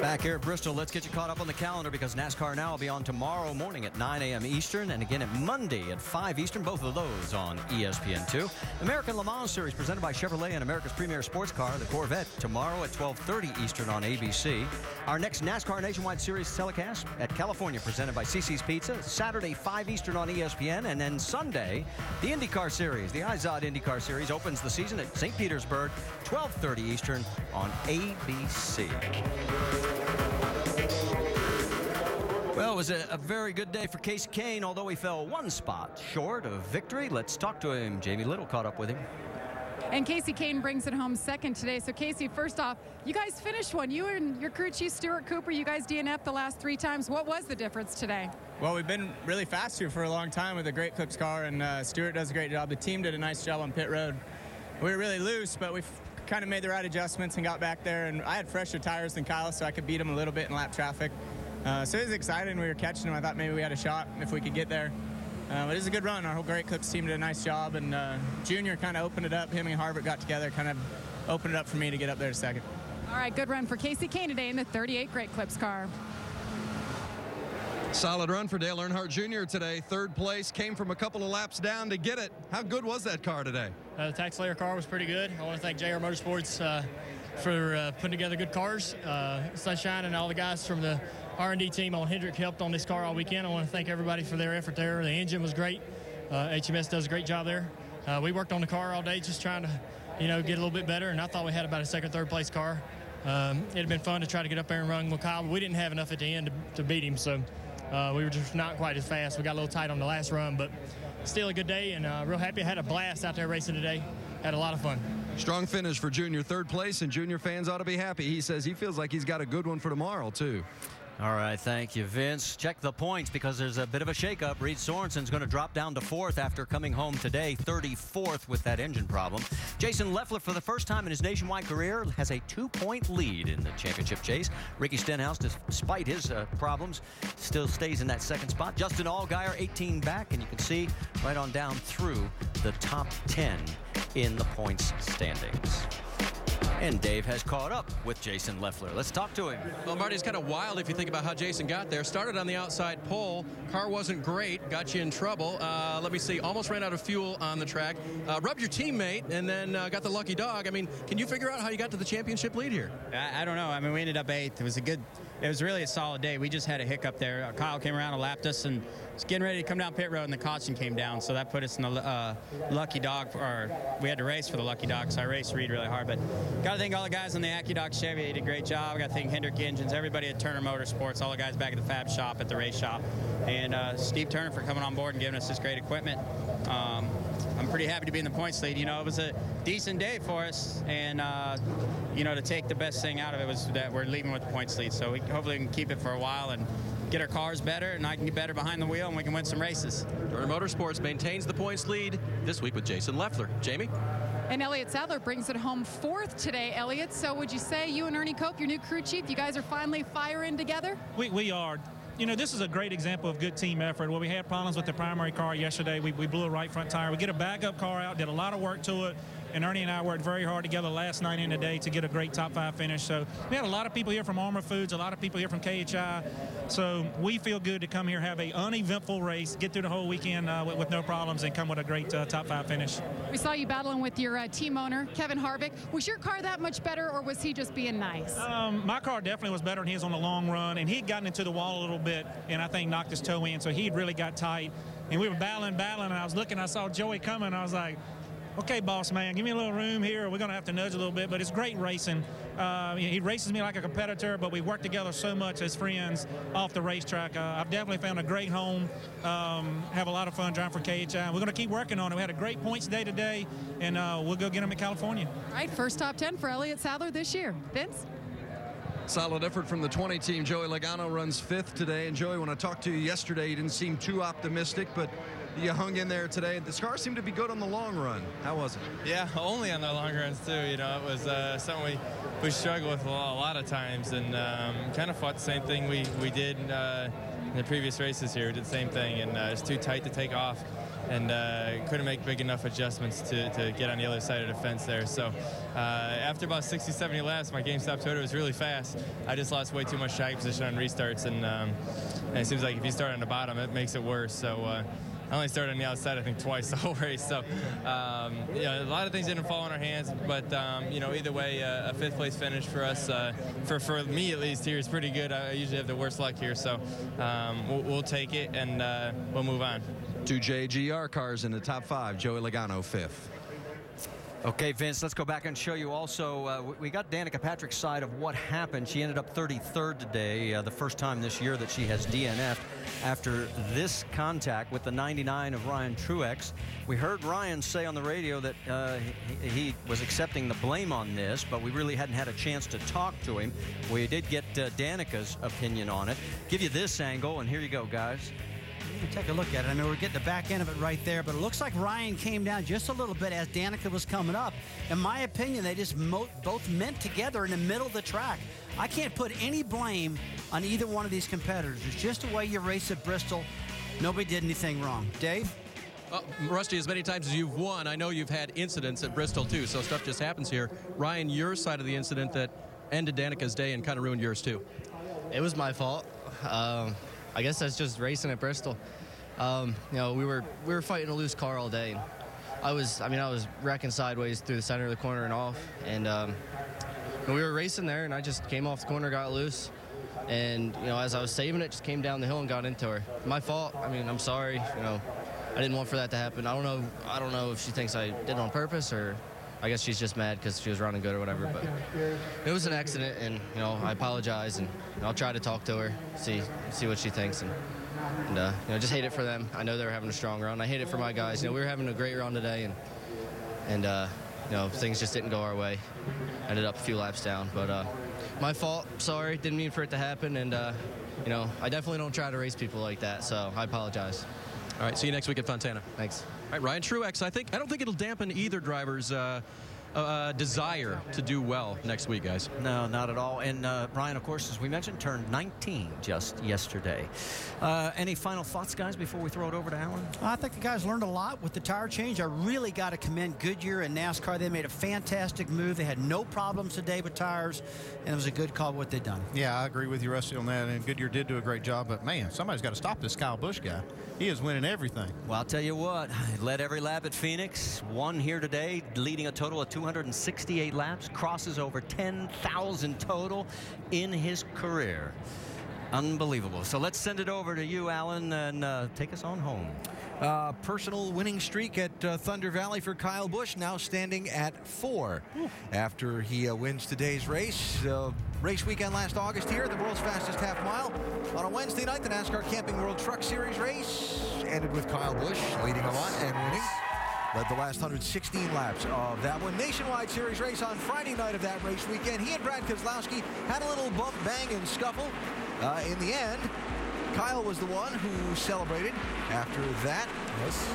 Back here at Bristol, let's get you caught up on the calendar because NASCAR Now will be on tomorrow morning at 9 a.m. Eastern and again at Monday at 5 Eastern, both of those on ESPN2. American Le Mans Series presented by Chevrolet and America's premier sports car, the Corvette, tomorrow at 12:30 Eastern on ABC. Our next NASCAR Nationwide Series telecast at California presented by CC's Pizza, Saturday 5 Eastern on ESPN, and then Sunday, the IndyCar Series. The IZOD IndyCar Series opens the season at St. Petersburg, 12:30 Eastern on ABC. Well, it was a very good day for Kasey Kahne, although he fell one spot short of victory. Let's talk to him. Jamie Little caught up with him. And Kasey Kahne brings it home second today. So, Kasey, first off, you guys finished one. You and your crew chief, Stuart Cooper, you guys DNF'd the last 3 times. What was the difference today? Well, we've been really fast here for a long time with a great Cook's car, and Stuart does a great job. The team did a nice job on pit road. We were really loose, but we've kind of made the right adjustments and got back there. And I had fresher tires than Kyle, so I could beat him a little bit in lap traffic. So it was exciting. We were catching him. I thought maybe we had a shot if we could get there. But it was a good run. Our whole Great Clips team did a nice job, and Junior kind of opened it up. Him and Harvick got together, kind of opened it up for me to get up there second. All right, good run for Kasey Kahne today in the 38 Great Clips car. Solid run for Dale Earnhardt Jr. today. Third place, came from a couple of laps down to get it. How good was that car today? The Tax Slayer car was pretty good. I want to thank JR Motorsports for putting together good cars. Sunshine and all the guys from the R&D team on Hendrick helped on this car all weekend. I want to thank everybody for their effort there. The engine was great. HMS does a great job there. We worked on the car all day just trying to, get a little bit better, and I thought we had about a second, third place car. It had been fun to try to get up there and run with Kyle, but we didn't have enough at the end to beat him, so we were just not quite as fast. We got a little tight on the last run, but still a good day, and real happy. I had a blast out there racing today. Had a lot of fun. Strong finish for Junior, third place, and Junior fans ought to be happy. He says he feels like he's got a good one for tomorrow, too. All right, thank you, Vince. Check the points because there's a bit of a shakeup. Reed Sorensen's going to drop down to 4th after coming home today, 34th with that engine problem. Jason Leffler, for the first time in his nationwide career, has a 2-point lead in the championship chase. Ricky Stenhouse, despite his problems, still stays in that second spot. Justin Allgaier, 18 back, and you can see right on down through the top 10 in the points standings. And Dave has caught up with Jason Leffler. Let's talk to him. Well, Marty, it's kind of wild if you think about how Jason got there. Started on the outside pole. Car wasn't great. Got you in trouble. Let me see. Almost ran out of fuel on the track. Rubbed your teammate and then got the lucky dog. I mean, can you figure out how you got to the championship lead here? I don't know. I mean, we ended up 8th. It was really a solid day. We just had a hiccup there. Kyle came around and lapped us and was getting ready to come down pit road, and the caution came down, so that put us in the lucky dog. We had to race for the lucky dog, so I raced Reed really hard. But got to thank all the guys on the AccuDoc Chevy. They did a great job. Got to thank Hendrick Engines, everybody at Turner Motorsports, all the guys back at the Fab Shop, at the race shop, and Steve Turner for coming on board and giving us this great equipment. I'm pretty happy to be in the points lead. It was a decent day for us, and to take the best thing out of it was that we're leaving with the points lead. So hopefully we can keep it for a while and get our cars better, and I can get better behind the wheel, and we can win some races. Turner Motorsports maintains the points lead this week with Jason Leffler. Jamie? And Elliott Sadler brings it home 4th today, Elliott. So would you say you and Ernie Cope, your new crew chief, you guys are finally firing together? We are. This is a great example of good team effort. Well, we had problems with the primary car yesterday. We blew a right front tire. We get a backup car out, did a lot of work to it, and Ernie and I worked very hard together last night and today to get a great top 5 finish. So we had a lot of people here from Armor Foods, a lot of people here from KHI. So we feel good to come here, have a uneventful race, get through the whole weekend with no problems, and come with a great top 5 finish. We saw you battling with your team owner, Kevin Harvick. Was your car that much better, or was he just being nice? My car definitely was better than his on the long run, and he'd gotten into the wall a little bit, and I think knocked his toe in, so he really got tight. And we were battling, and I was looking, I saw Joey coming, and I was like, okay, boss man, give me a little room here. We're going to have to nudge a little bit, but it's great racing. He races me like a competitor, but we work together so much as friends off the racetrack. I've definitely found a great home, have a lot of fun driving for KHI. We're going to keep working on it. We had a great points day today, and we'll go get them in California. All right, first top 10 for Elliott Sadler this year. Vince? Solid effort from the 20 team. Joey Logano runs 5th today. And Joey, when I talked to you yesterday, you didn't seem too optimistic, but you hung in there today. The car seemed to be good on the long run. How was it? Yeah, only on the long runs too. It was something we struggled with a lot of times, and kind of fought the same thing we did in the previous races here. We did the same thing, and it's too tight to take off. couldn't make big enough adjustments to get on the other side of the fence there. So after about 60, 70 laps, my game stop total was really fast. I just lost way too much track position on restarts, and it seems like if you start on the bottom, it makes it worse. So I only started on the outside, I think, twice the whole race. So, a lot of things didn't fall in our hands. But, either way, a fifth place finish for us, for me at least, here is pretty good. I usually have the worst luck here. So we'll take it, and we'll move on. 2 JGR cars in the top 5. Joey Logano, 5th. Okay, Vince, let's go back and show you also, we got Danica Patrick's side of what happened. She ended up 33rd today, the first time this year that she has DNF'd after this contact with the 99 of Ryan Truex. We heard Ryan say on the radio that he was accepting the blame on this, but we really hadn't had a chance to talk to him. We did get Danica's opinion on it. Give you this angle, and here you go, guys. Take a look at it. I mean, we're getting the back end of it right there, but it looks like Ryan came down just a little bit as Danica was coming up. In my opinion, they just both met together in the middle of the track. I can't put any blame on either one of these competitors. It's just the way you race at Bristol. Nobody did anything wrong. Dave? Rusty, as many times as you've won, I know you've had incidents at Bristol, too, so stuff just happens here. Ryan, your side of the incident that ended Danica's day and kind of ruined yours, too. It was my fault. I guess that's just racing at Bristol. We were fighting a loose car all day. I was wrecking sideways through the center of the corner and off, and we were racing there, and I just came off the corner, got loose, and as I was saving it, just came down the hill and got into her. My fault. I mean, I'm sorry. I didn't want for that to happen. I don't know if she thinks I did it on purpose, or I guess she's just mad because she was running good or whatever. But it was an accident, and I apologize, and I'll try to talk to her, see what she thinks, and just hate it for them. I know they were having a strong run. I hate it for my guys. We were having a great run today, and things just didn't go our way. Ended up a few laps down, but my fault. Sorry, didn't mean for it to happen, and I definitely don't try to race people like that. So I apologize. All right, see you next week at Fontana. Thanks. All right, Ryan Truex, I don't think it'll dampen either driver's desire to do well next week, guys. No, not at all. And Ryan, of course, as we mentioned, turned 19 just yesterday. Any final thoughts, guys, before we throw it over to Alan? I think the guys learned a lot with the tire change. I really got to commend Goodyear and NASCAR. They made a fantastic move. They had no problems today with tires, and it was a good call what they'd done. Yeah, I agree with you, Rusty, on that. And Goodyear did do a great job. But, man, somebody's got to stop this Kyle Busch guy. He is winning everything. Well, I'll tell you what. Led every lap at Phoenix. Won here today, leading a total of 268 laps. Crosses over 10,000 total in his career. Unbelievable. So let's send it over to you, Alan, and take us on home. Personal winning streak at Thunder Valley for Kyle Busch, now standing at 4 after he wins today's race. Race weekend last August here, the world's fastest half mile. On a Wednesday night, the NASCAR Camping World Truck Series race ended with Kyle Busch leading a lot and winning. Led the last 116 laps of that one. Nationwide Series race on Friday night of that race weekend. He and Brad Keselowski had a little bump, bang, and scuffle. In the end, Kyle was the one who celebrated after that. Yes.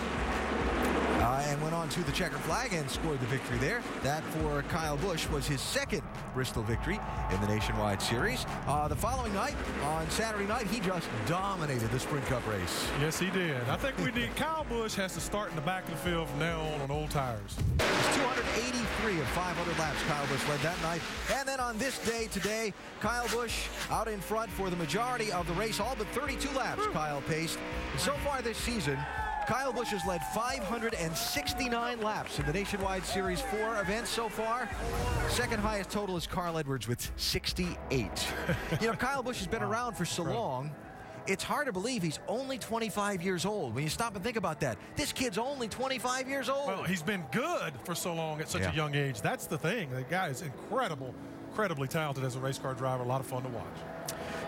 And went on to the checker flag and scored the victory there. That for Kyle Busch was his second Bristol victory in the Nationwide Series. The following night, on Saturday night, he just dominated the Sprint Cup race. Yes, he did. I think we need Kyle Busch has to start in the back of the field from now on old tires. It was 283 of 500 laps Kyle Busch led that night. And then on this day today, Kyle Busch out in front for the majority of the race. All but 32 laps Kyle paced. And so far this season, Kyle Busch has led 569 laps in the Nationwide Series 4 events so far. Second highest total is Carl Edwards with 68. Kyle Busch has been around for so long, it's hard to believe he's only 25 years old. When you stop and think about that, this kid's only 25 years old. Well, he's been good for so long at such a young age. That's the thing. The guy is incredibly talented as a race car driver. A lot of fun to watch.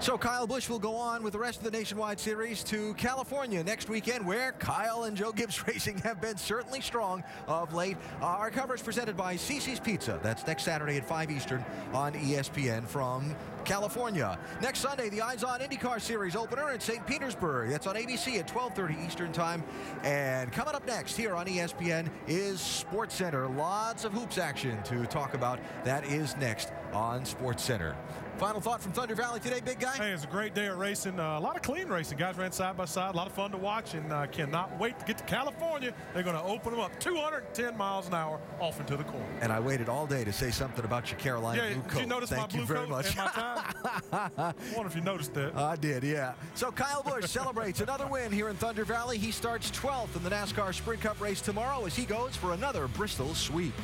So Kyle Busch will go on with the rest of the Nationwide Series to California next weekend, where Kyle and Joe Gibbs Racing have been certainly strong of late. Our coverage presented by Cece's Pizza. That's next Saturday at 5 Eastern on ESPN from California. Next Sunday, the Eyes On IndyCar Series opener in St. Petersburg. That's on ABC at 12:30 Eastern Time. And coming up next here on ESPN is SportsCenter. Lots of hoops action to talk about. That is next on SportsCenter. Final thought from Thunder Valley today, big guy? Hey, it's a great day of racing. A lot of clean racing. Guys ran side by side. A lot of fun to watch, and cannot wait to get to California. They're going to open them up 210 miles an hour off into the corner. And I waited all day to say something about your Carolina blue coat. Did you notice Thank my you blue very coat much. and my tie? I wonder if you noticed that. I did, yeah. So Kyle Busch celebrates another win here in Thunder Valley. He starts 12th in the NASCAR Sprint Cup race tomorrow as he goes for another Bristol sweep.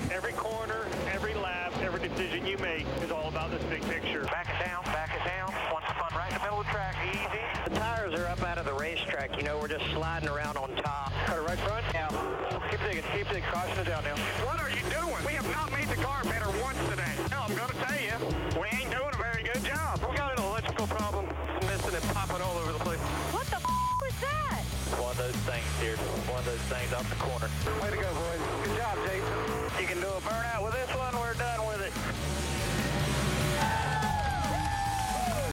Every corner, every lap, every decision you make is all about this big picture. Back it down, want the fun right in the middle of the track, easy. The tires are up out of the racetrack, you know, we're just sliding around on top. Cut it right front? Yeah. Keep digging, caution it down now. What are you doing? We have not made the car better once today. No, I'm going to tell you, we ain't doing a very good job. We got an electrical problem, missing it, popping all over the place. What the was that? One of those things, dear. One of those things off the corner. Way to go, boys. Good job, Jason. You can do a burnout with this one, we're done.